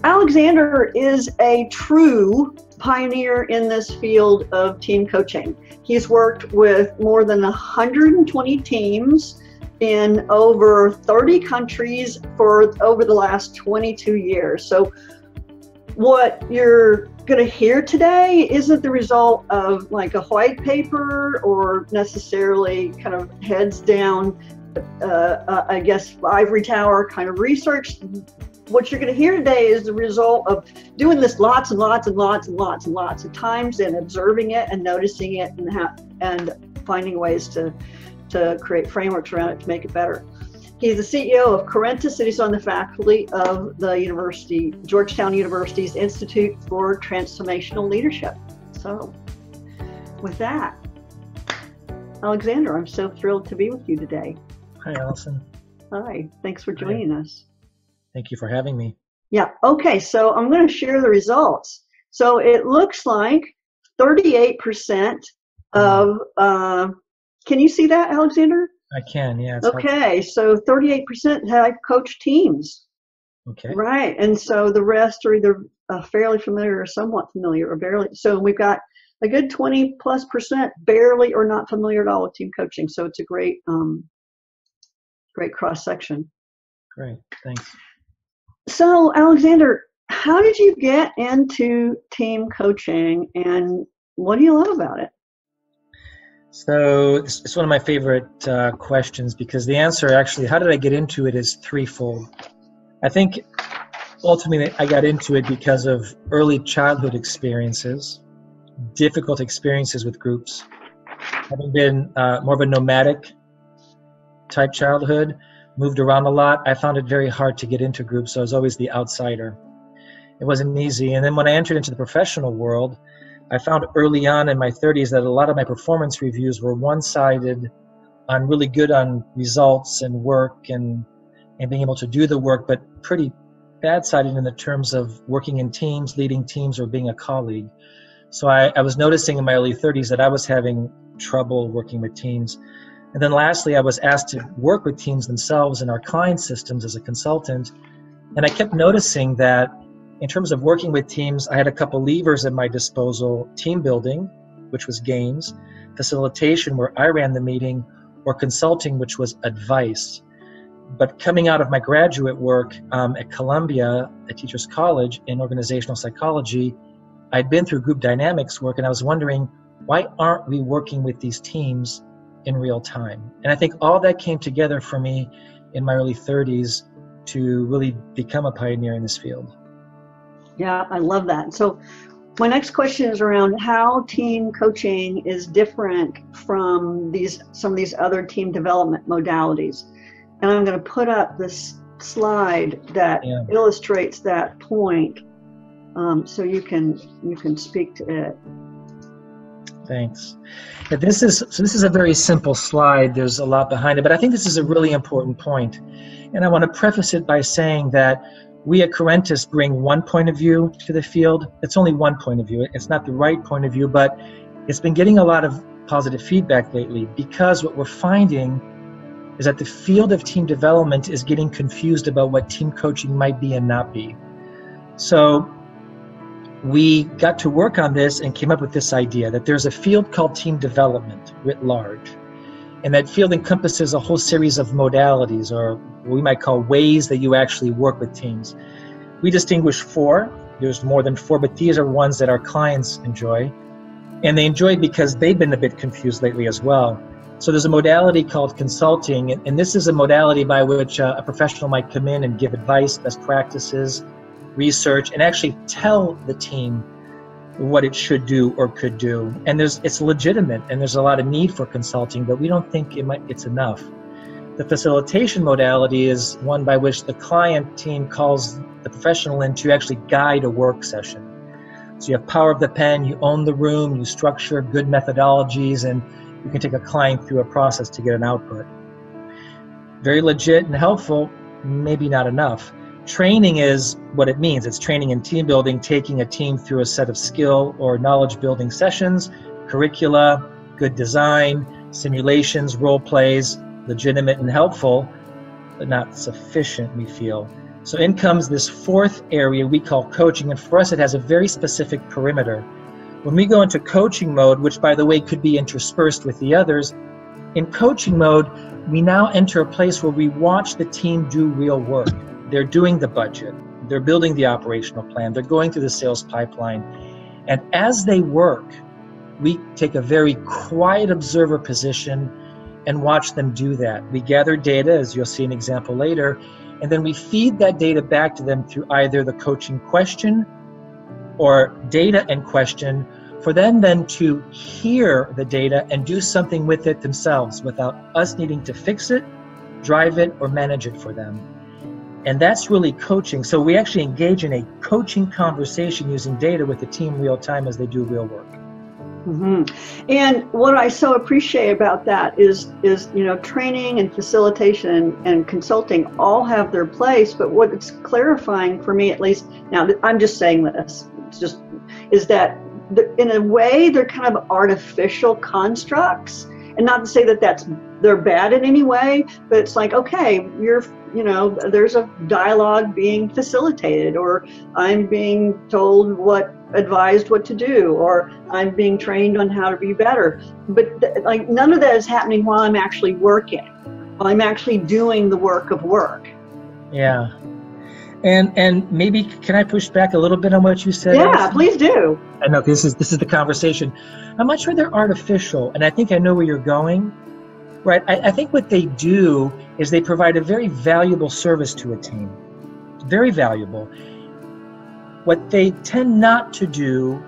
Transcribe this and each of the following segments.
Alexander is a true pioneer in this field of team coaching. He's worked with more than 120 teams in over 30 countries for over the last 22 years. So what you're going to hear today isn't the result of like a white paper or necessarily kind of heads down, I guess, ivory tower kind of research. What you're going to hear today is the result of doing this lots and lots and lots and lots and lots of times, and observing it and noticing it, and finding ways to create frameworks around it to make it better. He's the CEO of Corentus, and he's on the faculty of the Georgetown University's Institute for Transformational Leadership. So with that, Alexander, I'm so thrilled to be with you today. Hi, Alison. Hi, thanks for joining us. Thank you for having me. Yeah, okay, so I'm going to share the results. So it looks like 38% of, can you see that, Alexander? I can, yeah. Okay, so 38% have coached teams. Okay. Right, and so the rest are either fairly familiar or somewhat familiar or barely. So we've got a good 20+% barely or not familiar at all with team coaching. So it's a great, great cross section. Great, thanks. So Alexander, how did you get into team coaching, and what do you love about it? So it's one of my favorite questions, because the answer actually, how did I get into it, is threefold. I think ultimately I got into it because of early childhood experiences, difficult experiences with groups. Having been more of a nomadic type childhood, moved around a lot, I found it very hard to get into groups, so I was always the outsider. It wasn't easy. And then when I entered into the professional world, I found early on in my 30s that a lot of my performance reviews were one-sided, on really good on results and work and being able to do the work, but pretty bad-sided in the terms of working in teams, leading teams, or being a colleague. So I was noticing in my early 30s that I was having trouble working with teams. And then lastly, I was asked to work with teams themselves in our client systems as a consultant. And I kept noticing that in terms of working with teams, I had a couple levers at my disposal: team building, which was games, facilitation, where I ran the meeting, or consulting, which was advice. But coming out of my graduate work at Columbia, at Teachers College in organizational psychology, I'd been through group dynamics work, and I was wondering, why aren't we working with these teams in real time? And I think all that came together for me in my early 30s to really become a pioneer in this field. Yeah, I love that. So my next question is around how team coaching is different from some of these other team development modalities. And I'm going to put up this slide that illustrates that point, so you can speak to it. Thanks. Yeah, this is a very simple slide. There's a lot behind it, but I think this is a really important point. And I want to preface it by saying that we at Corentus bring one point of view to the field. It's only one point of view. It's not the right point of view, but it's been getting a lot of positive feedback lately, because what we're finding is that the field of team development is getting confused about what team coaching might be and not be. So we got to work on this and came up with this idea that there's a field called team development writ large. And that field encompasses a whole series of modalities, or what we might call ways that you actually work with teams. We distinguish 4. There's more than 4, but these are ones that our clients enjoy. And they enjoy because they've been a bit confused lately as well. So there's a modality called consulting, and this is a modality by which a professional might come in and give advice, best practices, research, and actually tell the team what it should do or could do. And it's legitimate, and there's a lot of need for consulting, but we don't think it's enough. The facilitation modality is one by which the client team calls the professional in to actually guide a work session. So you have power of the pen, you own the room, you structure good methodologies, and you can take a client through a process to get an output. Very legit and helpful, maybe not enough. Training is what it means. It's training in team building, taking a team through a set of skill or knowledge building sessions, curricula, good design, simulations, role plays, legitimate and helpful, but not sufficient, we feel. So in comes this fourth area we call coaching, and for us it has a very specific perimeter. When we go into coaching mode, which by the way could be interspersed with the others, in coaching mode, we now enter a place where we watch the team do real work. They're doing the budget, they're building the operational plan, they're going through the sales pipeline. And as they work, we take a very quiet observer position and watch them do that. We gather data, as you'll see an example later, and then we feed that data back to them through either the coaching question or data and question, for them then to hear the data and do something with it themselves without us needing to fix it, drive it, or manage it for them. And that's really coaching. So we actually engage in a coaching conversation using data with the team real time as they do real work. Mm-hmm. And what I so appreciate about that is training and facilitation and consulting all have their place, but what it's clarifying for me, at least now, I'm just saying this, is that in a way they're kind of artificial constructs, and not to say that they're bad in any way, but it's like, okay, there's a dialogue being facilitated, or I'm being told advised what to do, or I'm being trained on how to be better. But none of that is happening while I'm actually working, while I'm actually doing the work of work. Yeah. And maybe can I push back a little bit on what you said? Yeah, Alison? Please do. I know this is the conversation. I'm not sure they're artificial, and I think I know where you're going. Right. I think what they do is they provide a very valuable service to a team. Very valuable. What they tend not to do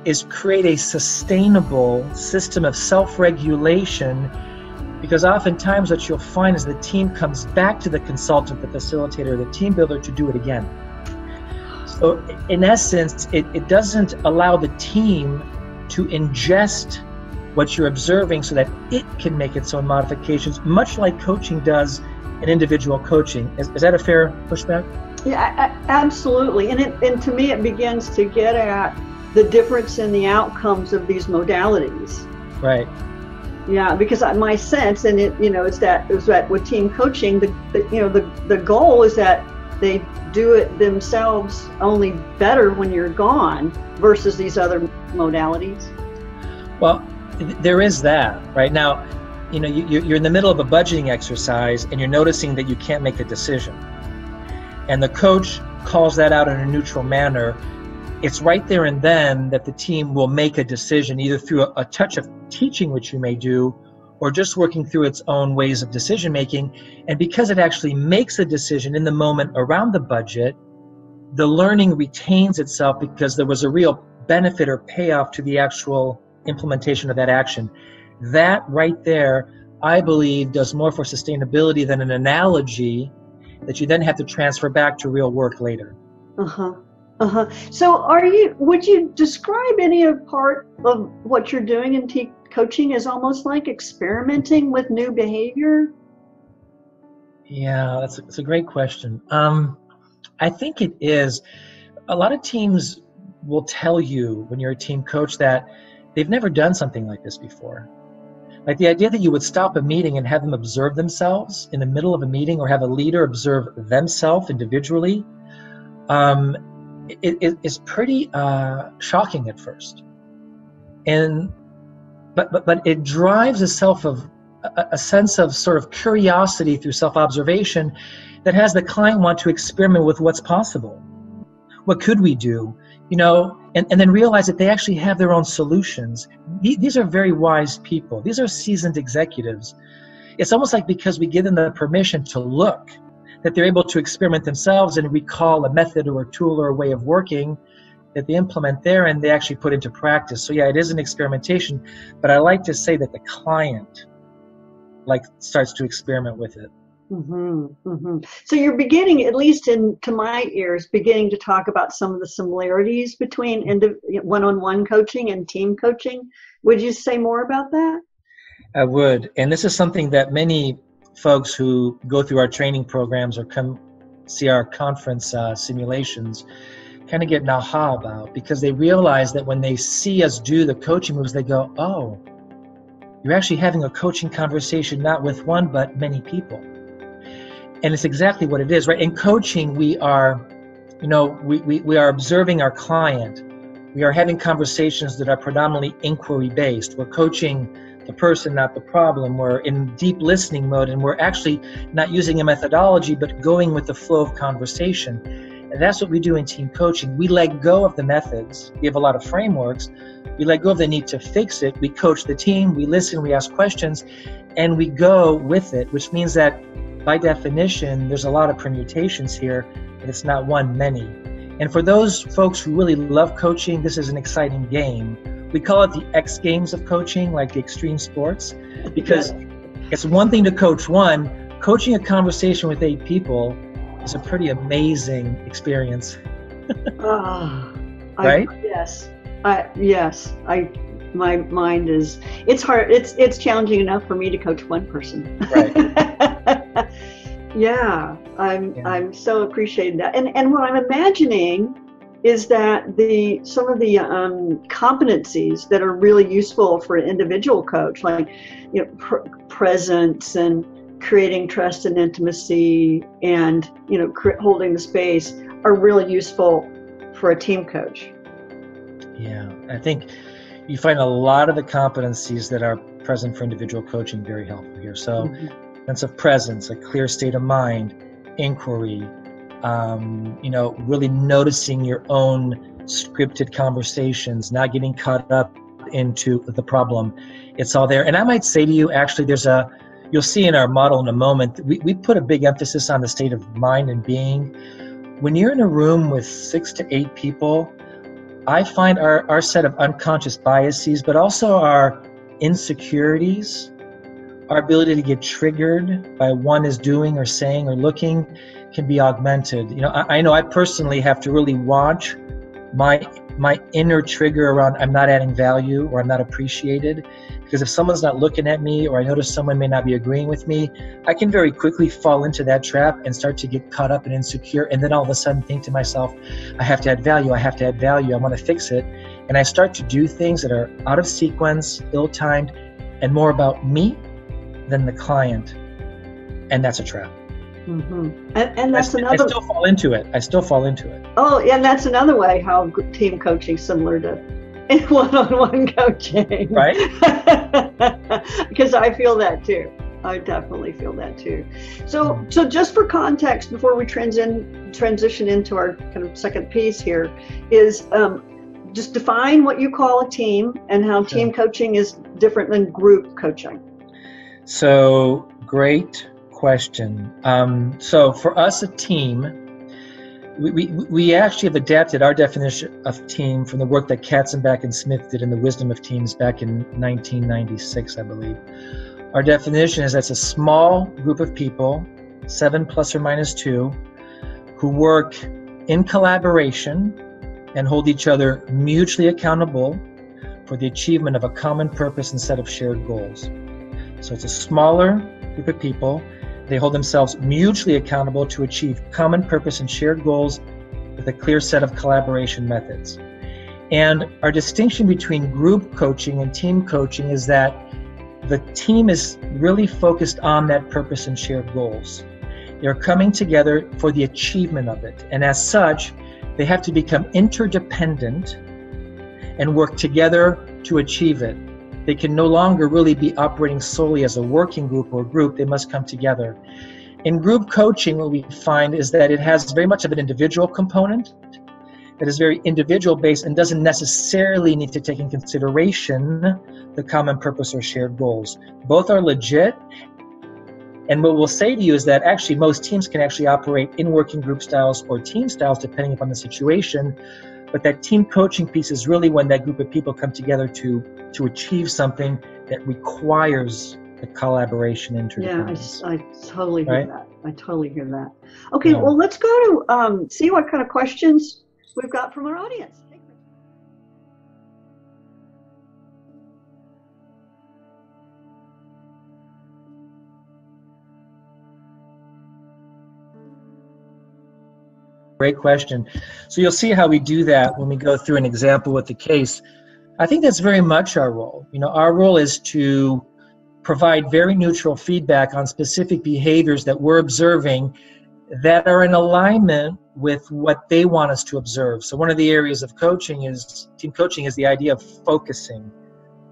is create a sustainable system of self-regulation, because oftentimes what you'll find is the team comes back to the consultant, the facilitator, the team builder to do it again. So in essence, it doesn't allow the team to ingest what you're observing so that it can make its own modifications, much like coaching does in individual coaching. Is that a fair pushback? Yeah, absolutely. And to me, it begins to get at the difference in the outcomes of these modalities. Right. Yeah, because my sense, and is that with team coaching, the goal is that they do it themselves only better when you're gone versus these other modalities. Well, there is that. Right now, you're in the middle of a budgeting exercise and you're noticing that you can't make a decision. And the coach calls that out in a neutral manner. It's right there and then that the team will make a decision, either through a touch of teaching, which you may do, or just working through its own ways of decision making. And because it actually makes a decision in the moment around the budget, the learning retains itself because there was a real benefit or payoff to the actual implementation of that action. That right there, I believe, does more for sustainability than an analogy that you then have to transfer back to real work later. So would you describe any part of what you're doing in team coaching as almost like experimenting with new behavior? Yeah, that's a great question. I think it is. A lot of teams will tell you when you're a team coach that they've never done something like this before. Like the idea that you would stop a meeting and have them observe themselves in the middle of a meeting, or have a leader observe themselves individually, it is pretty shocking at first. But it drives a sense of sort of curiosity through self-observation that has the client want to experiment with what's possible. What could we do? And then realize that they actually have their own solutions. These are very wise people. These are seasoned executives. It's almost like because we give them the permission to look, that they're able to experiment themselves and recall a method or a tool or a way of working that they implement there and they actually put into practice. So yeah, it is an experimentation, but I like to say that the client starts to experiment with it. So you're beginning, at least to my ears, beginning to talk about some of the similarities between one-on-one coaching and team coaching. Would you say more about that? I would. And this is something that many folks who go through our training programs or come see our conference simulations kind of get an aha about, because they realize that when they see us do the coaching moves, they go, oh, you're actually having a coaching conversation not with one but many people. And it's exactly what it is, right? In coaching, we are, we are observing our client. We are having conversations that are predominantly inquiry-based. We're coaching the person, not the problem. We're in deep listening mode, and we're actually not using a methodology, but going with the flow of conversation. And that's what we do in team coaching. We let go of the methods. We have a lot of frameworks. We let go of the need to fix it. We coach the team, we listen, we ask questions, and we go with it, which means that by definition, there's a lot of permutations here, and it's not one, many. And for those folks who really love coaching, this is an exciting game. We call it the X Games of coaching, like the extreme sports, because it's one thing to coach one. Coaching a conversation with 8 people is a pretty amazing experience. Right? My mind is, it's hard. It's challenging enough for me to coach one person. Right. I'm so appreciating that. And what I'm imagining is that some of the competencies that are really useful for an individual coach, like presence and creating trust and intimacy, and holding the space, are really useful for a team coach. Yeah, I think you find a lot of the competencies that are present for individual coaching very helpful here. So, sense of presence, a clear state of mind, inquiry, really noticing your own scripted conversations, not getting caught up into the problem. It's all there. And I might say to you, actually, you'll see in our model in a moment, we put a big emphasis on the state of mind and being. When you're in a room with 6 to 8 people, I find our set of unconscious biases, but also our insecurities, our ability to get triggered by one is doing or saying or looking, can be augmented. I know I personally have to really watch my inner trigger around I'm not adding value or I'm not appreciated, because if someone's not looking at me or I notice someone may not be agreeing with me, I can very quickly fall into that trap and start to get caught up and insecure, and then all of a sudden think to myself, I have to add value, I want to fix it, and I start to do things that are out of sequence, ill-timed, and more about me than the client, and that's a trap. And that's another. I still fall into it. Oh, and that's another way how team coaching is similar to one-on-one coaching, right? Because I feel that too. I definitely feel that too. So just for context, before we transition into our kind of second piece here, is just define what you call a team and how team coaching is different than group coaching. So, great question. So for us, a team, we actually have adapted our definition of team from the work that Katzenbach and Smith did in the Wisdom of Teams back in 1996, I believe. Our definition is that's a small group of people, 7 plus or minus 2, who work in collaboration and hold each other mutually accountable for the achievement of a common purpose and set of shared goals. So it's a smaller group of people. They hold themselves mutually accountable to achieve common purpose and shared goals with a clear set of collaboration methods. And our distinction between group coaching and team coaching is that the team is really focused on that purpose and shared goals. They're coming together for the achievement of it. And as such, they have to become interdependent and work together to achieve it. They can no longer really be operating solely as a working group or group. They must come together. In group coaching, what we find is that it has very much of an individual component that is very individual based and doesn't necessarily need to take in consideration the common purpose or shared goals. Both are legit. And what we'll say to you is that actually most teams can actually operate in working group styles or team styles depending upon the situation. But that team coaching piece is really when that group of people come together to achieve something that requires the collaboration interdependence. Yeah, I totally hear that. I totally hear that. Okay, well, let's go to see what kind of questions we've got from our audience. Great question. So you'll see how we do that when we go through an example with the case. I think that's very much our role. Our role is to provide very neutral feedback on specific behaviors that we're observing that are in alignment with what they want us to observe. So one of the areas of coaching is, team coaching, is the idea of focusing.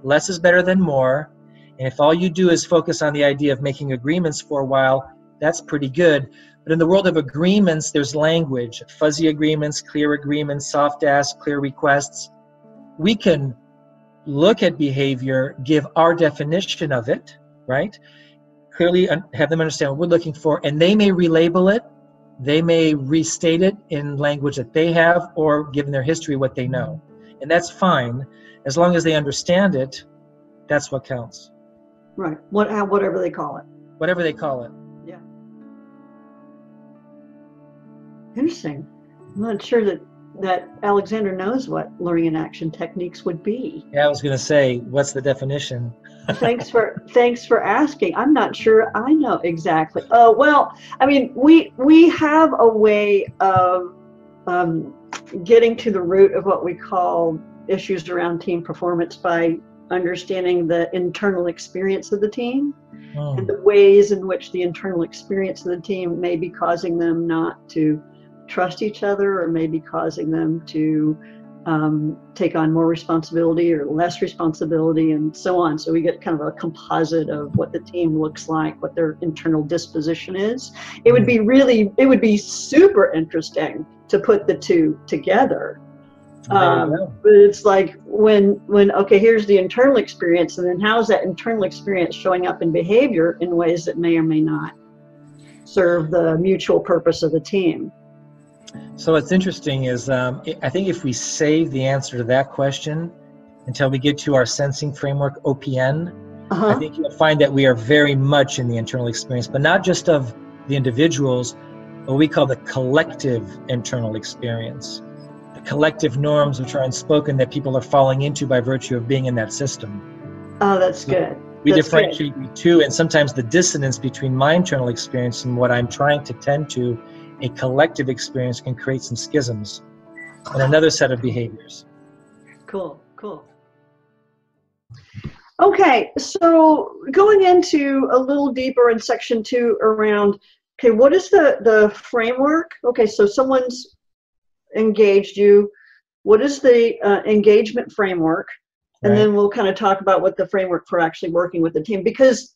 Less is better than more. And if all you do is focus on the idea of making agreements for a while, that's pretty good. But in the world of agreements, there's language, fuzzy agreements, clear agreements, soft asks, clear requests. We can look at behavior, give our definition of it, right? Clearly have them understand what we're looking for, and they may relabel it, they may restate it in language that they have, or given their history, what they know. And that's fine. As long as they understand it, that's what counts. Right. Whatever they call it. Whatever they call it. Yeah. Interesting. I'm not sure that Alexander knows what learning in action techniques would be. Yeah, I was going to say, what's the definition? Thanks for asking. I'm not sure I know exactly. Well, I mean, we have a way of getting to the root of what we call issues around team performance by understanding the internal experience of the team and the ways in which the internal experience of the team may be causing them not to trust each other, or maybe causing them to take on more responsibility or less responsibility, and so on. So we get kind of a composite of what the team looks like, what their internal disposition is. It would be super interesting to put the two together. But it's like when okay, here's the internal experience, and then how's that internal experience showing up in behavior in ways that may or may not serve the mutual purpose of the team. So what's interesting is I think if we save the answer to that question until we get to our sensing framework, OPN, I think you'll find that we are very much in the internal experience, but not just of the individuals, what we call the collective internal experience. The collective norms which are unspoken that people are falling into by virtue of being in that system. Oh, that's good. We differentiate the two, and sometimes the dissonance between my internal experience and what I'm trying to tend to, a collective experience, can create some schisms and another set of behaviors. Cool. Okay, so going into a little deeper in section 2 around, okay, what is the framework? Okay, so someone's engaged you. What is the engagement framework? And then we'll kind of talk about what the framework for actually working with the team, because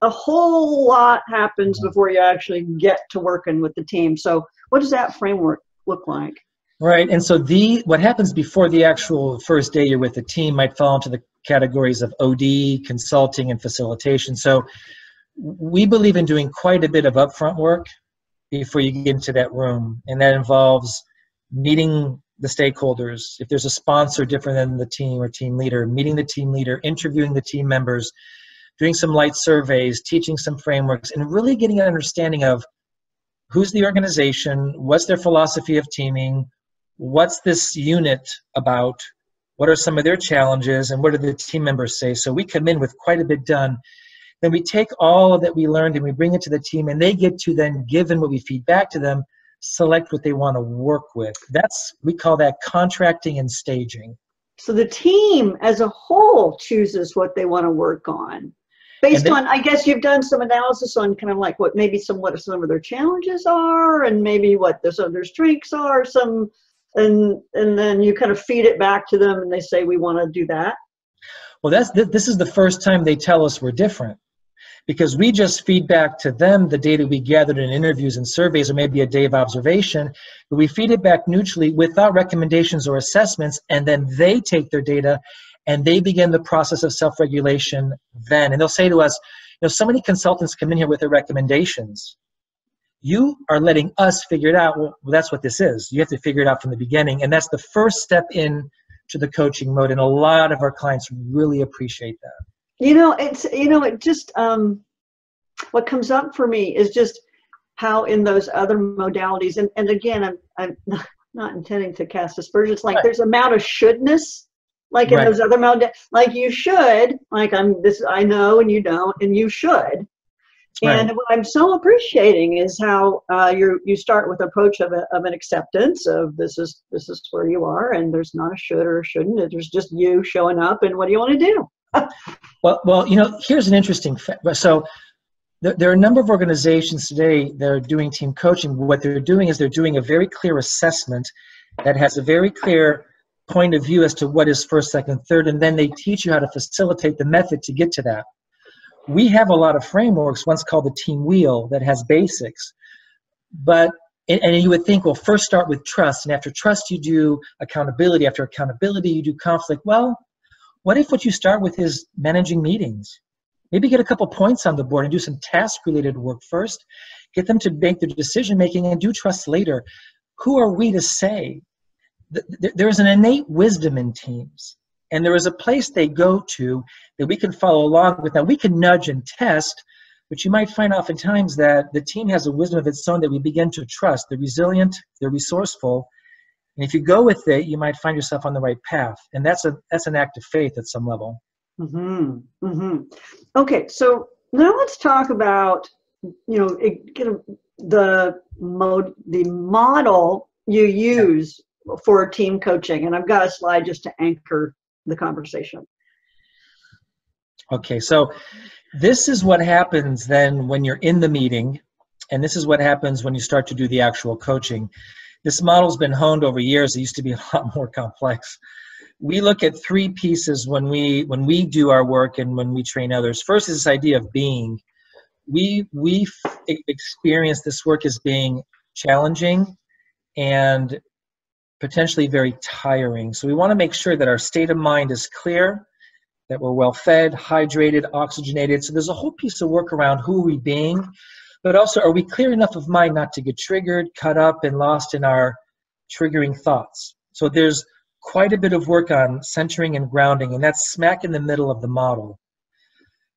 a whole lot happens before you actually get to working with the team. So what does that framework look like? Right, and so what happens before the actual first day you're with the team might fall into the categories of OD, consulting, and facilitation. So we believe in doing quite a bit of upfront work before you get into that room, and that involves meeting the stakeholders. If there's a sponsor different than the team or team leader, meeting the team leader, interviewing the team members, doing some light surveys, teaching some frameworks, and really getting an understanding of who's the organization, what's their philosophy of teaming, what's this unit about, what are some of their challenges, and what do the team members say. So we come in with quite a bit done. Then we take all of that we learned and we bring it to the team, and they get to then, given what we feed back to them, select what they want to work with. We call that contracting and staging. So the team as a whole chooses what they want to work on based on, I guess you've done some analysis on kind of like what some of their challenges are, and maybe what some of their strengths are, and then you kind of feed it back to them and they say, we want to do that. Well, this is the first time they tell us we're different, because we just feed back to them the data we gathered in interviews and surveys, or maybe a day of observation, but we feed it back neutrally without recommendations or assessments, and then they take their data and they begin the process of self-regulation then. And they'll say to us, so many consultants come in here with their recommendations. You are letting us figure it out. Well, that's what this is. You have to figure it out from the beginning, and that's the first step in to the coaching mode, and a lot of our clients really appreciate that. It just, what comes up for me is just how in those other modalities, and again, I'm not intending to cast aspersions, like there's amount of shouldness, like in those other modalities, like you should, like I know and you don't, and you should. And what I'm so appreciating is how you start with an approach of an acceptance of this is where you are, and there's not a should or a shouldn't. There's just you showing up, and what do you want to do? Well, here's an interesting fact. So there are a number of organizations today that are doing team coaching. What they're doing is they're doing a very clear assessment that has a very clear point of view as to what is first, second, third, and then they teach you how to facilitate the method to get to that. We have a lot of frameworks, one's called the team wheel, that has basics. But, and you would think, well, first start with trust, and after trust you do accountability, after accountability you do conflict. Well, what if what you start with is managing meetings? Maybe get a couple points on the board and do some task-related work first, get them to make their decision-making, and do trust later. Who are we to say? There is an innate wisdom in teams, and there is a place they go to that we can follow along with. Now, we can nudge and test, but you might find oftentimes that the team has a wisdom of its own that we begin to trust. They're resilient, they're resourceful, and if you go with it, you might find yourself on the right path, and that's an act of faith at some level. Mm-hmm. Mm-hmm. Okay, so now let's talk about the model you use for team coaching, and I've got a slide just to anchor the conversation. Okay, so this is what happens then when you're in the meeting, and this is what happens when you start to do the actual coaching. This model's been honed over years. It used to be a lot more complex. We look at three pieces when we do our work and when we train others. First is this idea of being. We experience this work as being challenging and potentially very tiring. So we want to make sure that our state of mind is clear, that we're well fed, hydrated, oxygenated. So there's a whole piece of work around who are we being, but also are we clear enough of mind not to get triggered, caught up, and lost in our triggering thoughts. So there's quite a bit of work on centering and grounding, and that's smack in the middle of the model.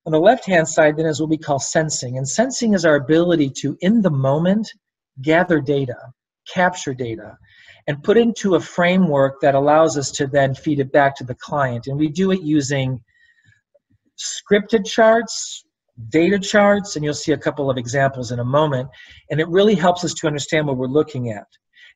On the left-hand side then is what we call sensing, and sensing is our ability to, in the moment, gather data, capture data, and put into a framework that allows us to then feed it back to the client. And we do it using scripted charts, data charts, and you'll see a couple of examples in a moment, and it really helps us to understand what we're looking at.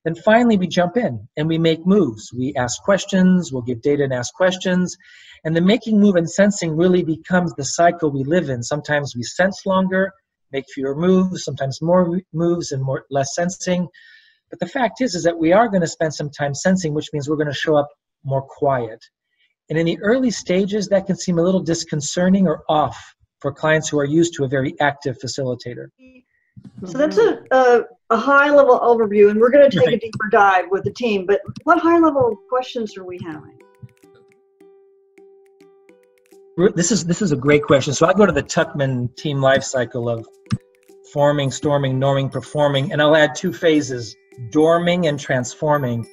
Then finally, we jump in and we make moves. We ask questions, we'll give data and ask questions, and the making move and sensing really becomes the cycle we live in. Sometimes we sense longer, make fewer moves, sometimes more moves and less sensing. But the fact is that we are going to spend some time sensing, which means we're going to show up more quiet. And in the early stages, that can seem a little disconcerting or off for clients who are used to a very active facilitator. So that's a high-level overview, and we're going to take a deeper dive with the team. But what high-level questions are we having? This is a great question. So I go to the Tuckman team life cycle of forming, storming, norming, performing, and I'll add two phases, dorming and transforming.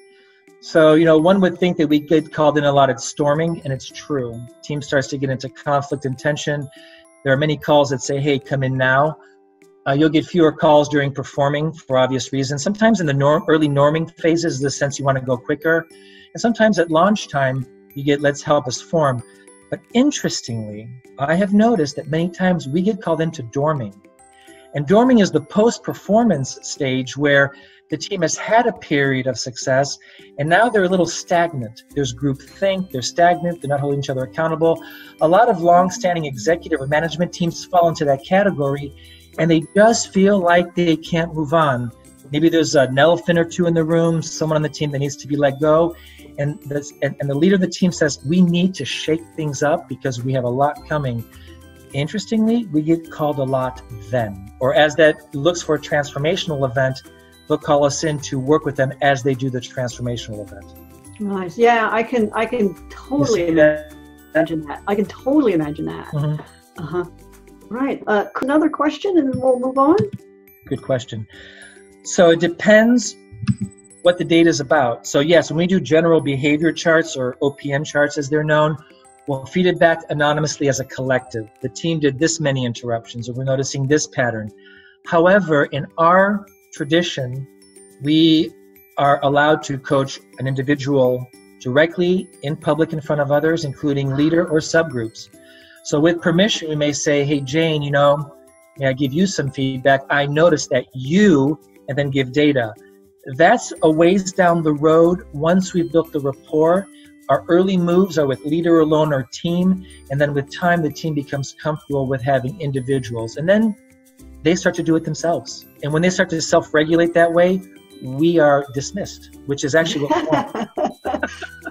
So, one would think that we get called in a lot at storming, and it's true. Team starts to get into conflict and tension. There are many calls that say, hey, come in now. You'll get fewer calls during performing for obvious reasons. Sometimes in the early norming phases, the sense you want to go quicker. And sometimes at launch time, you get let's help us form. But interestingly, I have noticed that many times we get called into dorming. And dorming is the post-performance stage where the team has had a period of success, and now they're a little stagnant. There's groupthink, they're stagnant, they're not holding each other accountable. A lot of long-standing executive or management teams fall into that category, and they just feel like they can't move on. Maybe there's an elephant or two in the room, someone on the team that needs to be let go, and the leader of the team says, we need to shake things up because we have a lot coming. Interestingly, we get called a lot then. Or as that looks for a transformational event, they'll call us in to work with them as they do the transformational event. Nice. Yeah, I can totally imagine that. I can totally imagine that. Mm-hmm. Right. Another question and then we'll move on. Good question. So it depends what the data is about. So yes, when we do general behavior charts or OPM charts as they're known, we'll feed it back anonymously as a collective. The team did this many interruptions, or we're noticing this pattern. However, in our tradition, we are allowed to coach an individual directly in public in front of others, including leader or subgroups. So with permission, we may say, hey, Jane, may I give you some feedback? I noticed that you, and then give data. That's a ways down the road once we've built the rapport. our early moves are with leader alone or team, and then with time the team becomes comfortable with having individuals, and then they start to do it themselves. And when they start to self-regulate that way, we are dismissed, which is actually what we want.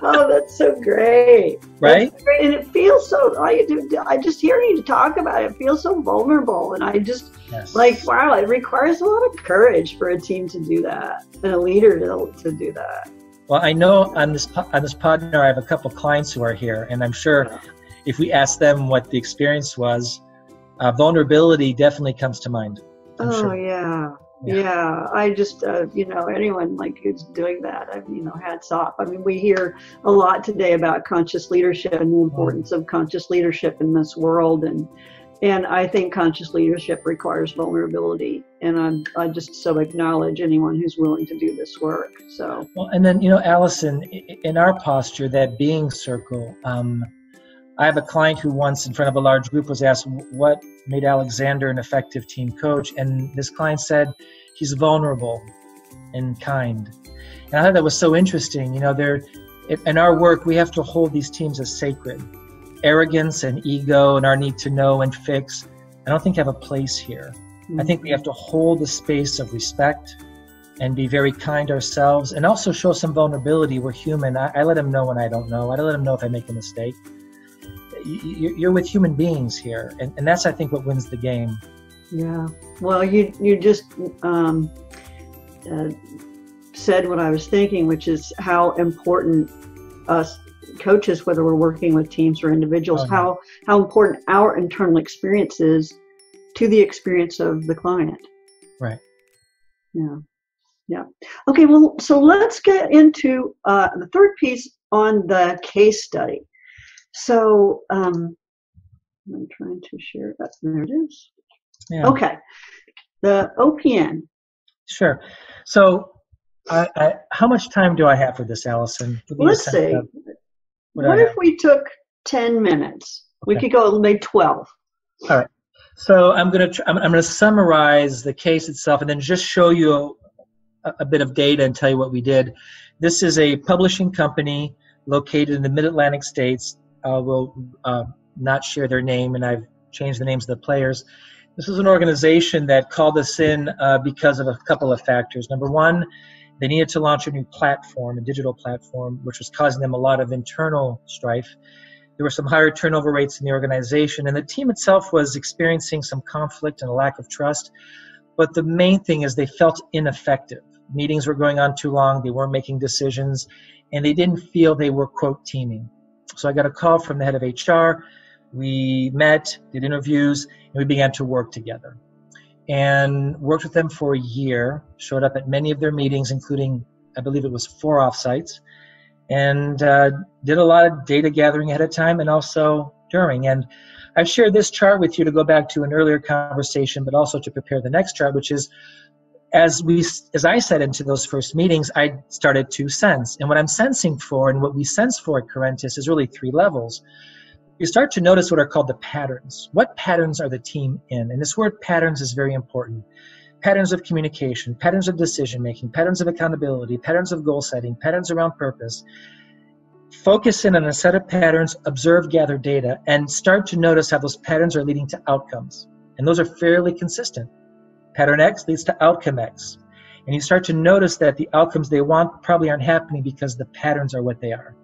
Oh, that's so great. Right? That's great. And it feels so, I just hearing you talk about it, it feels so vulnerable. And I just like, wow, it requires a lot of courage for a team to do that and a leader to do that. Well, I know on this Podinar, I have a couple clients who are here, and I'm sure if we ask them what the experience was, vulnerability definitely comes to mind. I'm sure. Yeah. I just, anyone like who's doing that, hats off. I mean, we hear a lot today about conscious leadership and the importance of conscious leadership in this world. And I think conscious leadership requires vulnerability. And I just so acknowledge anyone who's willing to do this work. So. Well, and then, Alison, in our posture, that being circle, I have a client who once in front of a large group was asked what made Alexander an effective team coach, and this client said he's vulnerable and kind. And I thought that was so interesting. In our work, we have to hold these teams as sacred. Arrogance and ego and our need to know and fix, I don't think have a place here. I think we have to hold the space of respect and be very kind ourselves, and also show some vulnerability. We're human. I let them know when I don't know. I let them know if I make a mistake. You're with human beings here, and that's, I think, what wins the game. Yeah. Well, you just said what I was thinking, which is how important us coaches, whether we're working with teams or individuals, how important our internal experience is to the experience of the client. Right. Yeah. Okay. Well, so let's get into the third piece on the case study. So I'm trying to share that. There it is. Yeah. Okay. The OPN. Sure. So how much time do I have for this, Alison? Let's see. What if we took 10 minutes? Okay. We could go maybe 12. All right. So I'm going to summarize the case itself and then just show you a bit of data and tell you what we did. This is a publishing company located in the Mid-Atlantic states. We'll not share their name, and I've changed the names of the players. This is an organization that called us in because of a couple of factors. Number one, they needed to launch a new platform, a digital platform, which was causing them a lot of internal strife. There were some higher turnover rates in the organization, and the team itself was experiencing some conflict and a lack of trust. But the main thing is they felt ineffective. Meetings were going on too long, they weren't making decisions, and they didn't feel they were, quote, teaming. So I got a call from the head of HR. We met, did interviews, and we began to work together. And worked with them for a year, showed up at many of their meetings, including, I believe it was 4 offsites, and did a lot of data gathering ahead of time and also during. And I've shared this chart with you to go back to an earlier conversation, but also to prepare the next chart, which is, as I said into those first meetings, I started to sense. And what I'm sensing for and what we sense for at Corentus is really 3 levels. You start to notice what are called the patterns. What patterns are the team in? And this word patterns is very important. Patterns of communication, patterns of decision-making, patterns of accountability, patterns of goal setting, patterns around purpose. Focus in on a set of patterns, observe, gather data, and start to notice how those patterns are leading to outcomes. And those are fairly consistent. Pattern X leads to outcome X. And you start to notice that the outcomes they want probably aren't happening because the patterns are what they are.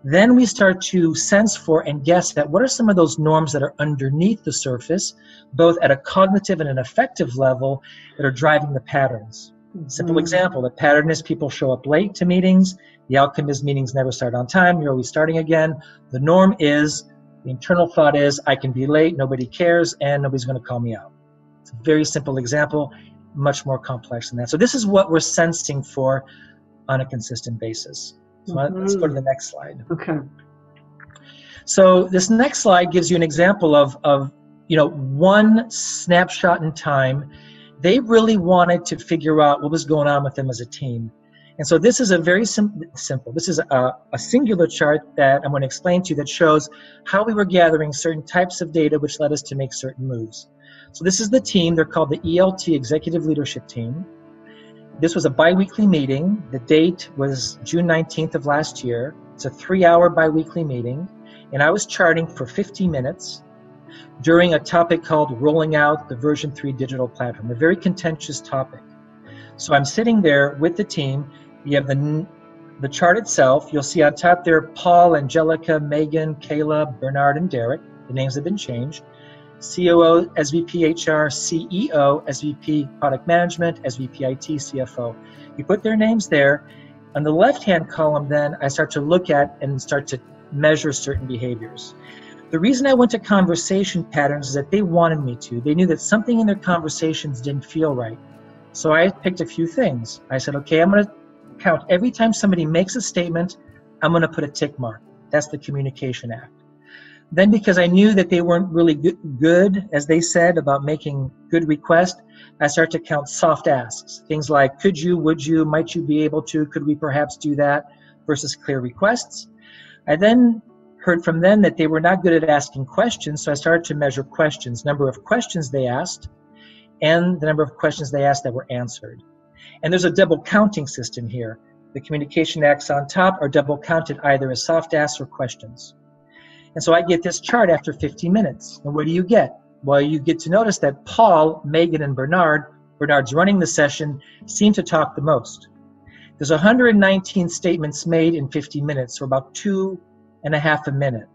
Then we start to sense for and guess that what are some of those norms that are underneath the surface, both at a cognitive and an affective level, that are driving the patterns. Simple example, the pattern is people show up late to meetings. The outcome is meetings never start on time. You're always starting again. The norm is, the internal thought is, I can be late, nobody cares, and nobody's going to call me out. It's a very simple example, much more complex than that. So this is what we're sensing for on a consistent basis. So let's go to the next slide. Okay. So this next slide gives you an example of one snapshot in time. They really wanted to figure out what was going on with them as a team. And so this is a very simple. This is a singular chart that I'm going to explain to you that shows how we were gathering certain types of data which led us to make certain moves. So this is the team. They're called the ELT, Executive Leadership Team. This was a bi-weekly meeting. The date was June 19th of last year. It's a 3-hour biweekly meeting, and I was charting for 50 minutes during a topic called rolling out the version 3 digital platform, a very contentious topic. So I'm sitting there with the team. You have the chart itself. You'll see on top there Paul, Angelica, Megan, Caillet, Bernard, and Derek. The names have been changed. COO, SVP HR, CEO, SVP Product Management, SVP IT, CFO. You put their names there. On the left-hand column, then, I start to look at and start to measure certain behaviors. The reason I went to conversation patterns is that they wanted me to. They knew that something in their conversations didn't feel right. So I picked a few things. I said, okay, I'm going to count every time somebody makes a statement, I'm going to put a tick mark. That's the communication act. Then, because I knew that they weren't really good, as they said, about making good requests, I started to count soft asks. Things like, could you, would you, might you be able to, could we perhaps do that, versus clear requests. I then heard from them that they were not good at asking questions, so I started to measure questions, number of questions they asked, and the number of questions they asked that were answered. And there's a double counting system here. The communication acts on top are double counted either as soft asks or questions. And so I get this chart after 50 minutes. And what do you get? Well, you get to notice that Paul, Megan, and Bernard's running the session, seem to talk the most. There's 119 statements made in 50 minutes, so about 2.5 a minute.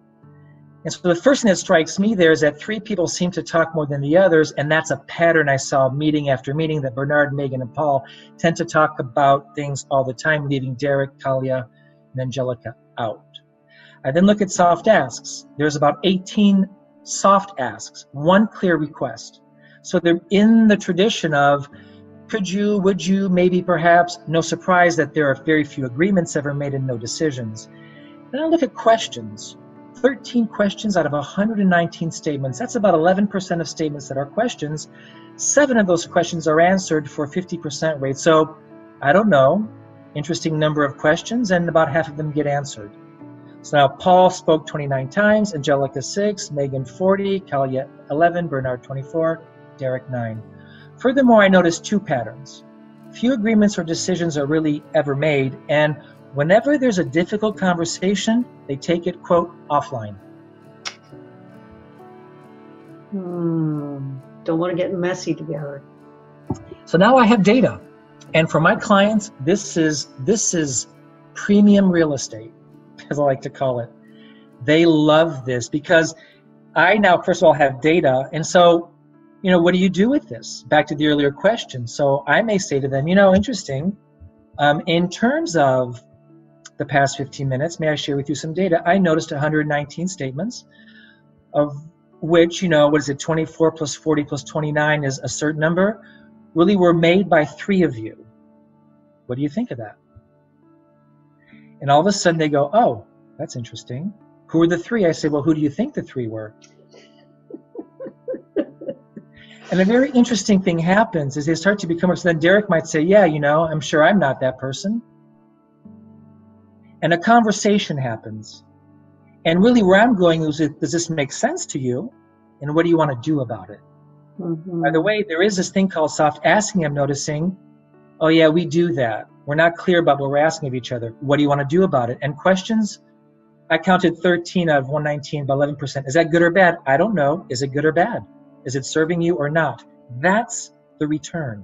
And so the first thing that strikes me there is that 3 people seem to talk more than the others, and that's a pattern I saw meeting after meeting, that Bernard, Megan, and Paul tend to talk about things all the time, leaving Derek, Caillet, and Angelica out. I then look at soft asks. There's about 18 soft asks, 1 clear request. So they're in the tradition of could you, would you, maybe, perhaps. No surprise that there are very few agreements ever made and no decisions. Then I look at questions. 13 questions out of 119 statements. That's about 11% of statements that are questions. 7 of those questions are answered for a 50% rate. So I don't know, interesting number of questions, and about half of them get answered. So now Paul spoke 29 times, Angelica 6, Megan 40, Caillet 11, Bernard 24, Derek 9. Furthermore, I noticed 2 patterns. Few agreements or decisions are really ever made, and whenever there's a difficult conversation, they take it, quote, offline. Don't want to get messy together. So now I have data. And for my clients, this is premium real estate, as I like to call it. They love this because I now, first of all, have data. And so, what do you do with this? Back to the earlier question. So I may say to them, interesting, in terms of the past 15 minutes, may I share with you some data? I noticed 119 statements, of which, 24 plus 40 plus 29 is a certain number, really were made by 3 of you. What do you think of that? And all of a sudden they go, oh, that's interesting. Who are the 3? I say, well, who do you think the 3 were? And a very interesting thing happens is they start to become, so then Derek might say, yeah, I'm sure I'm not that person. And a conversation happens. And really where I'm going is, does this make sense to you? And what do you want to do about it? Mm-hmm. By the way, there is this thing called soft asking I'm noticing. Oh yeah, we do that. We're not clear about what we're asking of each other. What do you want to do about it? And questions, I counted 13 out of 119, about 11%. Is that good or bad? I don't know. Is it good or bad? Is it serving you or not? That's the return.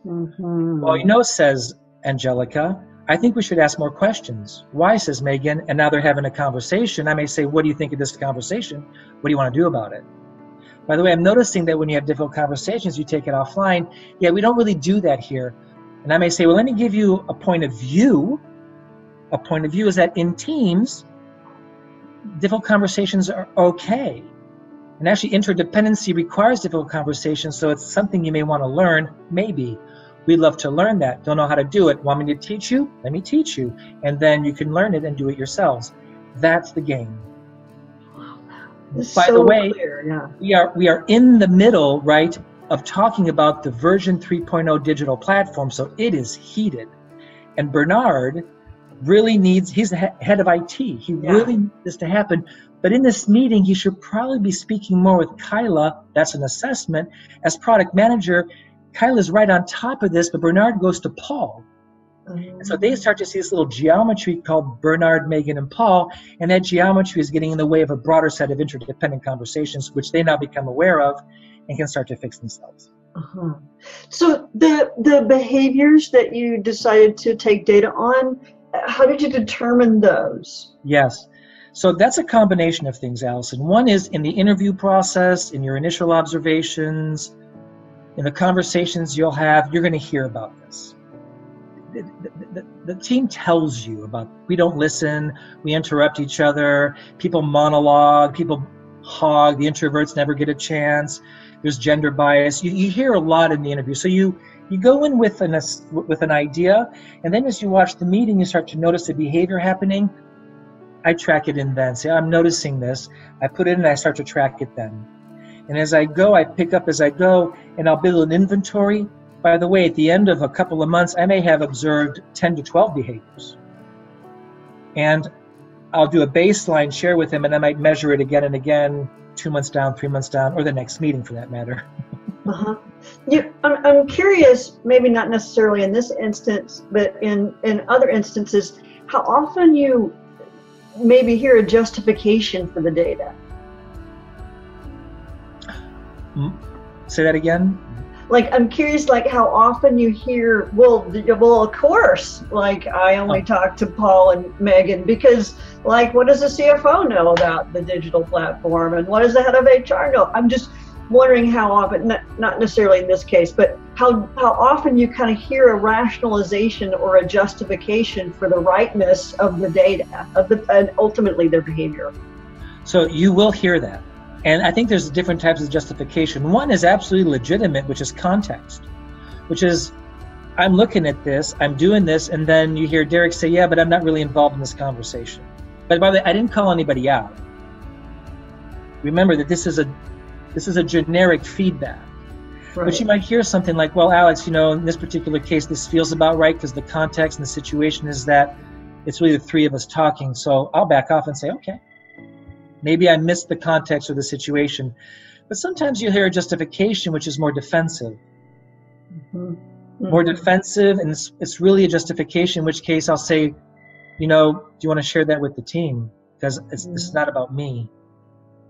Mm-hmm. Well, says Angelica, I think we should ask more questions. Why, says Megan, and now they're having a conversation. I may say, what do you think of this conversation? What do you want to do about it? By the way, I'm noticing that when you have difficult conversations, you take it offline. Yeah, we don't really do that here. And I may say, well, let me give you a point of view. A point of view is that in teams, difficult conversations are okay. And actually, interdependency requires difficult conversations, so it's something you may want to learn, maybe. We'd love to learn that. Don't know how to do it. Want me to teach you? Let me teach you. And then you can learn it and do it yourselves. That's the game. By the way, clear, yeah. we are in the middle, right, of talking about the version 3.0 digital platform, so it is heated. And Bernard really needs, he's the head of IT. He really needs this to happen. But in this meeting, he should probably be speaking more with Caillet. That's an assessment. As product manager, Caillet is right on top of this, but Bernard goes to Paul. And so they start to see this little geometry called Bernard, Megan, and Paul, and that geometry is getting in the way of a broader set of interdependent conversations, which they now become aware of and can start to fix themselves. Uh-huh. So the behaviors that you decided to take data on, how did you determine those? Yes. So that's a combination of things, Alison. One is in the interview process, in your initial observations, in the conversations you'll have, you're going to hear about this. The team tells you about, we don't listen, we interrupt each other, people monologue, people hog, the introverts never get a chance, there's gender bias. You hear a lot in the interview. So you go in with an idea, and then as you watch the meeting, you start to notice the behavior happening. I track it in then. Say, I'm noticing this. I put it in and I start to track it then. And as I go, I pick up as I go, and I'll build an inventory. By the way, at the end of a couple of months, I may have observed 10 to 12 behaviors. And I'll do a baseline, share with them, and I might measure it again and again, 2 months down, 3 months down, or the next meeting for that matter. Uh-huh. I'm curious, maybe not necessarily in this instance, but in other instances, how often you maybe hear a justification for the data. Say that again? Like, I'm curious, like, how often you hear, well, of course, like, I only talk to Paul and Megan because, like, what does the CFO know about the digital platform, and what does the head of HR know? I'm just wondering how often, not necessarily in this case, but how often you kind of hear a rationalization or a justification for the rightness of the data, and ultimately their behavior. So you will hear that. And I think there's different types of justification. One is absolutely legitimate, which is context, which is, I'm looking at this, I'm doing this, and then you hear Derek say, yeah, but I'm not really involved in this conversation. But by the way, I didn't call anybody out. Remember that this is a generic feedback. Right. But you might hear something like, well, Alex, in this particular case, this feels about right because the context and the situation is that it's really the three of us talking. So I'll back off and say, okay. Maybe I missed the context or the situation. But sometimes you hear a justification which is more defensive. Mm-hmm. More defensive, and it's really a justification, in which case I'll say, do you want to share that with the team? Because this is not about me.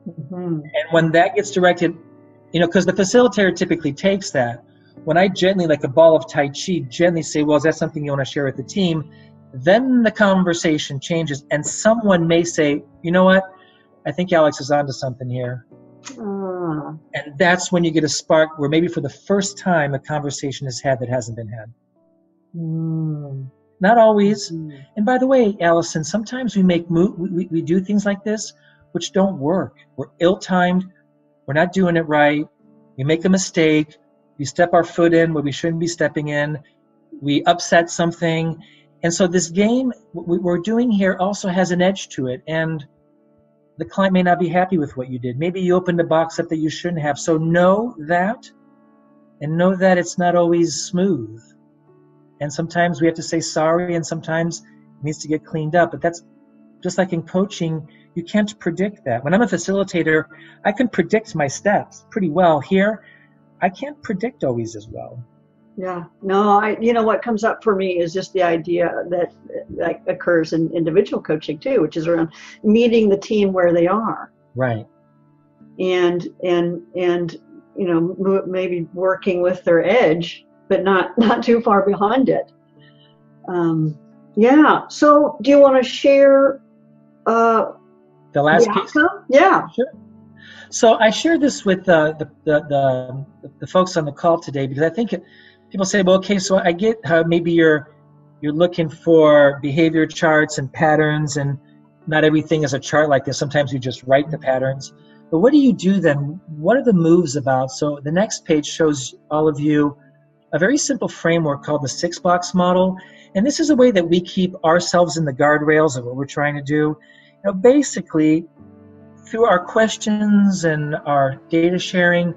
Mm-hmm. And when that gets directed, because the facilitator typically takes that, when I gently, like a ball of Tai Chi, gently say, well, is that something you want to share with the team? Then the conversation changes, and someone may say, you know what? I think Alex is onto something here. And that's when you get a spark where maybe for the first time a conversation is had that hasn't been had. Not always. And by the way, Alison, sometimes we do things like this which don't work. We're ill-timed. We're not doing it right. We make a mistake. We step our foot in where we shouldn't be stepping in. We upset something. And so this game we're doing here also has an edge to it. And the client may not be happy with what you did. Maybe you opened a box up that you shouldn't have. So know that, and know that it's not always smooth. And sometimes we have to say sorry, and sometimes it needs to get cleaned up. But that's just like in coaching, you can't predict that. When I'm a facilitator, I can predict my steps pretty well. Here, I can't predict always as well. Yeah, no, what comes up for me is just the idea that occurs in individual coaching too, which is around meeting the team where they are. Right. And maybe working with their edge, but not too far behind it. Yeah. So do you want to share the last piece? Yeah. Sure. So I shared this with the folks on the call today because I think people say, well, okay, so I get how maybe you're looking for behavior charts and patterns, and not everything is a chart like this. Sometimes you just write the patterns. But what do you do then? What are the moves about? So the next page shows all of you a very simple framework called the 6-box model. And this is a way that we keep ourselves in the guardrails of what we're trying to do. Basically, through our questions and our data sharing,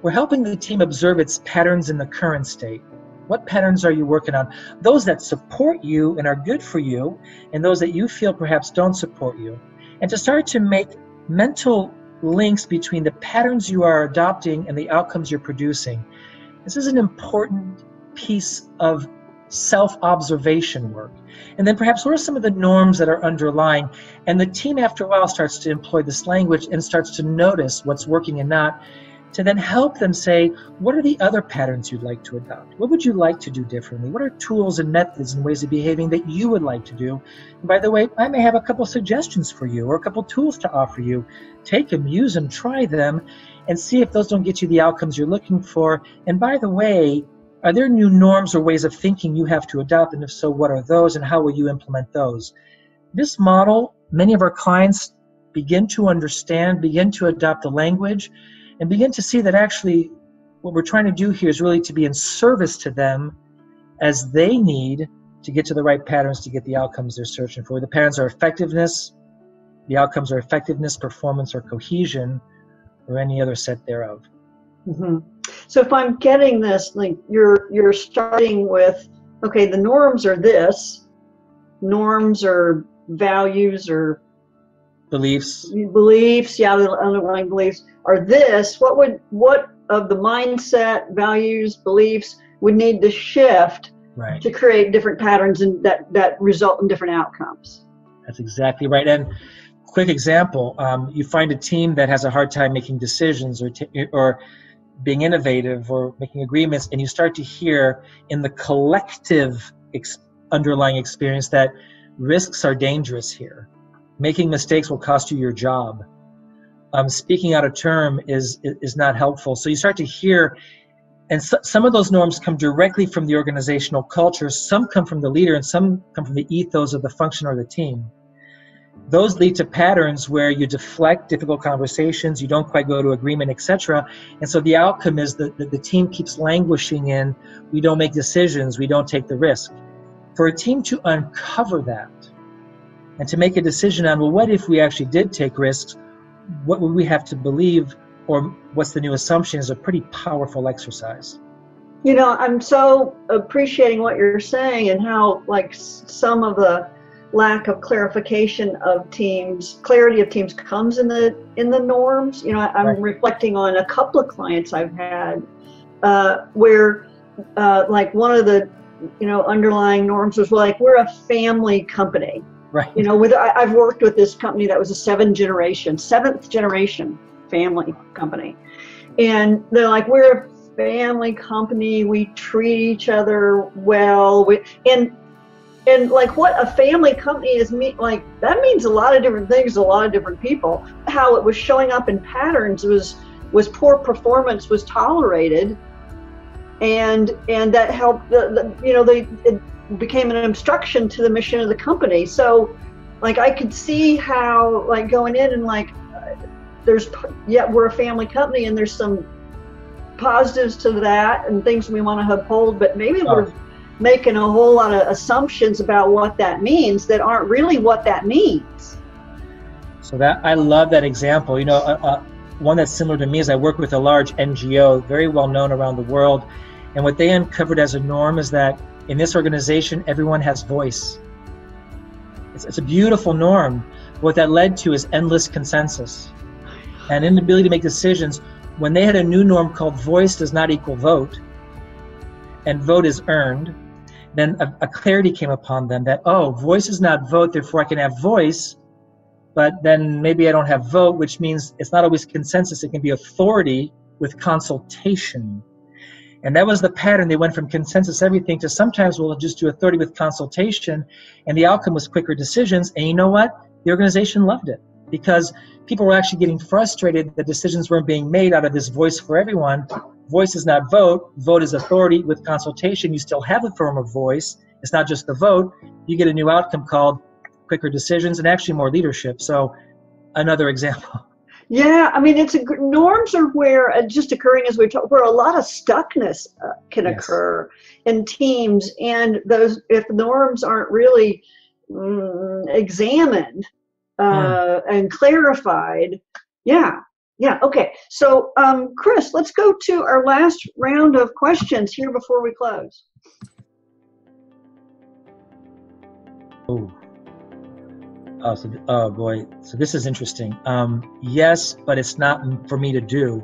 we're helping the team observe its patterns in the current state. What patterns are you working on? Those that support you and are good for you, and those that you feel perhaps don't support you. And to start to make mental links between the patterns you are adopting and the outcomes you're producing. This is an important piece of self-observation work. And then perhaps what are some of the norms that are underlying? And the team after a while starts to employ this language and starts to notice what's working and not, to then help them say, what are the other patterns you'd like to adopt? What would you like to do differently? What are tools and methods and ways of behaving that you would like to do? And by the way, I may have a couple suggestions for you or a couple tools to offer you. Take them, use them, try them, and see if those don't get you the outcomes you're looking for. And by the way, are there new norms or ways of thinking you have to adopt? And if so, what are those and how will you implement those? This model, many of our clients begin to understand, begin to adopt the language, and begin to see that actually what we're trying to do here is really to be in service to them as they need to get to the right patterns to get the outcomes they're searching for. The patterns are effectiveness, the outcomes are effectiveness, performance, or cohesion, or any other set thereof. Mm-hmm. So if I'm getting this, like you're starting with, okay, the norms are this, norms or values or Beliefs, yeah, the underlying beliefs are this. What of the mindset, values, beliefs would need to shift right, to create different patterns and that result in different outcomes? That's exactly right. And quick example, you find a team that has a hard time making decisions or being innovative or making agreements, and you start to hear in the collective underlying experience that risks are dangerous here. Making mistakes will cost you your job. Speaking out of term is not helpful. So you start to hear, and some of those norms come directly from the organizational culture. Some come from the leader, and some come from the ethos of the function or the team. Those lead to patterns where you deflect difficult conversations, you don't quite go to agreement, etc. And so the outcome is that the team keeps languishing in, we don't make decisions, we don't take the risk. For a team to uncover that, and to make a decision on, well, what if we actually did take risks? What would we have to believe, or what's the new assumption, is a pretty powerful exercise. You know, I'm so appreciating what you're saying and how, like, some of the lack of clarification of teams, clarity of teams comes in the norms. You know, I'm right. Reflecting on a couple of clients I've had where, like, one of the, underlying norms was like, we're a family company. Right. You know, I've worked with this company that was a seventh generation family company. And they're like, we're a family company. We treat each other well. And like what a family company is, like that means a lot of different things to a lot of different people. How it was showing up in patterns was poor performance was tolerated. And that helped, it became an obstruction to the mission of the company. So, like, I could see how, like, going in and, like, we're a family company and there's some positives to that and things we want to uphold, but maybe we're making a whole lot of assumptions about what that means that aren't really what that means. So I love that example. One that's similar to me is I work with a large NGO, very well known around the world. And what they uncovered as a norm is that in this organization, everyone has voice. It's a beautiful norm. What that led to is endless consensus and inability to make decisions. When they had a new norm called voice does not equal vote, and vote is earned, then a clarity came upon them that, voice is not vote, therefore I can have voice, but then maybe I don't have vote, which means it's not always consensus. It can be authority with consultation. And that was the pattern. They went from consensus everything to sometimes we'll just do authority with consultation, and the outcome was quicker decisions. And you know what? The organization loved it because people were actually getting frustrated that decisions weren't being made out of this voice for everyone. Voice is not vote. Vote is authority with consultation. You still have a form of voice. It's not just the vote. You get a new outcome called quicker decisions and actually more leadership. So another example. Yeah, I mean, norms are where, just occurring as we talk, where a lot of stuckness can occur in teams, and if norms aren't really examined and clarified. Yeah, okay. So, Chris, let's go to our last round of questions here before we close. Oh boy, so this is interesting. Yes, but it's not for me to do.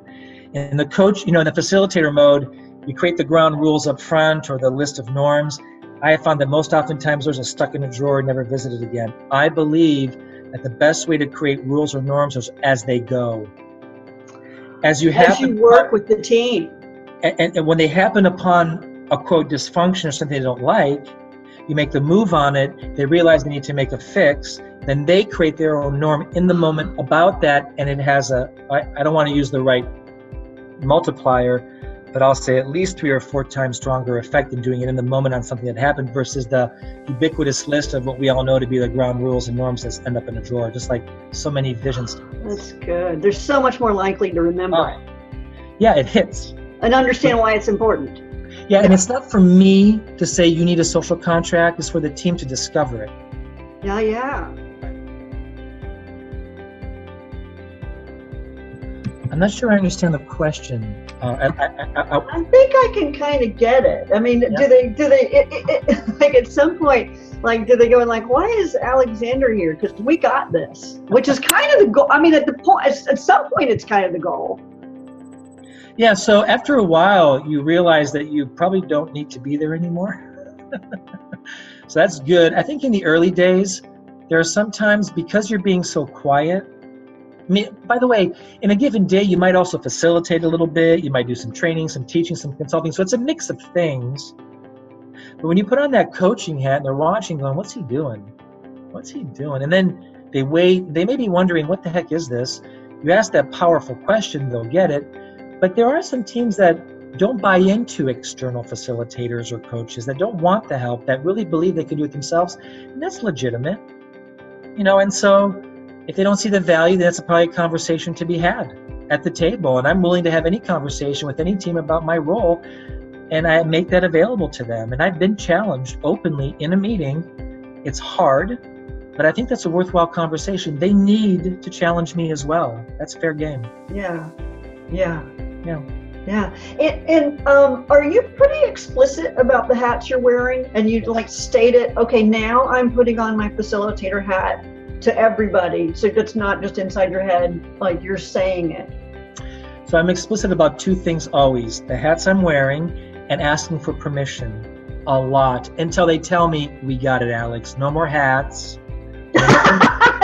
In the coach, in the facilitator mode, you create the ground rules up front or the list of norms. I have found that most oftentimes those are stuck in a drawer and never visited again. I believe that the best way to create rules or norms is as they go. As you work with the team. And when they happen upon a, quote, dysfunction or something they don't like, you make the move on it, they realize they need to make a fix, then they create their own norm in the moment about that, and it has I don't want to use the right multiplier, but I'll say at least 3 or 4 times stronger effect in doing it in the moment on something that happened versus the ubiquitous list of what we all know to be the ground rules and norms that end up in a drawer, just like so many vision statements. That's good. They're so much more likely to remember. Yeah, it hits. And understand why it's important. Yeah, and it's not for me to say you need a social contract. It's for the team to discover it. Yeah. I'm not sure I understand the question. I think I can kind of get it. I mean, do they like at some point, like, do they go and like, why is Alexander here? Because we got this, which is kind of the goal. I mean, at some point, it's kind of the goal. Yeah, so after a while, you realize that you probably don't need to be there anymore. So that's good. I think in the early days, there are sometimes, because you're being so quiet, I mean, by the way, in a given day, you might also facilitate a little bit. You might do some training, some teaching, some consulting. So it's a mix of things. But when you put on that coaching hat and they're watching going, what's he doing? What's he doing? And then they may be wondering, what the heck is this? You ask that powerful question, they'll get it. But there are some teams that don't buy into external facilitators or coaches, that don't want the help, that really believe they can do it themselves. And that's legitimate. And so if they don't see the value, then it's probably a conversation to be had at the table. And I'm willing to have any conversation with any team about my role, and I make that available to them. And I've been challenged openly in a meeting. It's hard, but I think that's a worthwhile conversation. They need to challenge me as well. That's fair game. Yeah. And are you pretty explicit about the hats you're wearing? And you like state it, okay, now I'm putting on my facilitator hat to everybody. So it's not just inside your head, like you're saying it. So I'm explicit about 2 things always: the hats I'm wearing and asking for permission a lot, until they tell me, we got it, Alex. No more hats.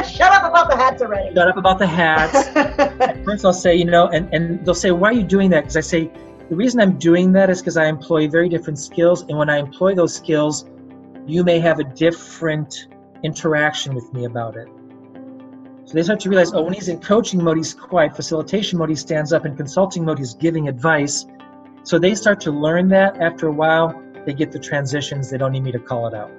Shut up about the hats already. Shut up about the hats. At first I'll say, and they'll say, why are you doing that? Because I say, the reason I'm doing that is because I employ very different skills. And when I employ those skills, you may have a different interaction with me about it. So they start to realize, when he's in coaching mode, he's quiet. Facilitation mode, he stands up. In consulting mode, he's giving advice. So they start to learn that. After a while, they get the transitions. They don't need me to call it out.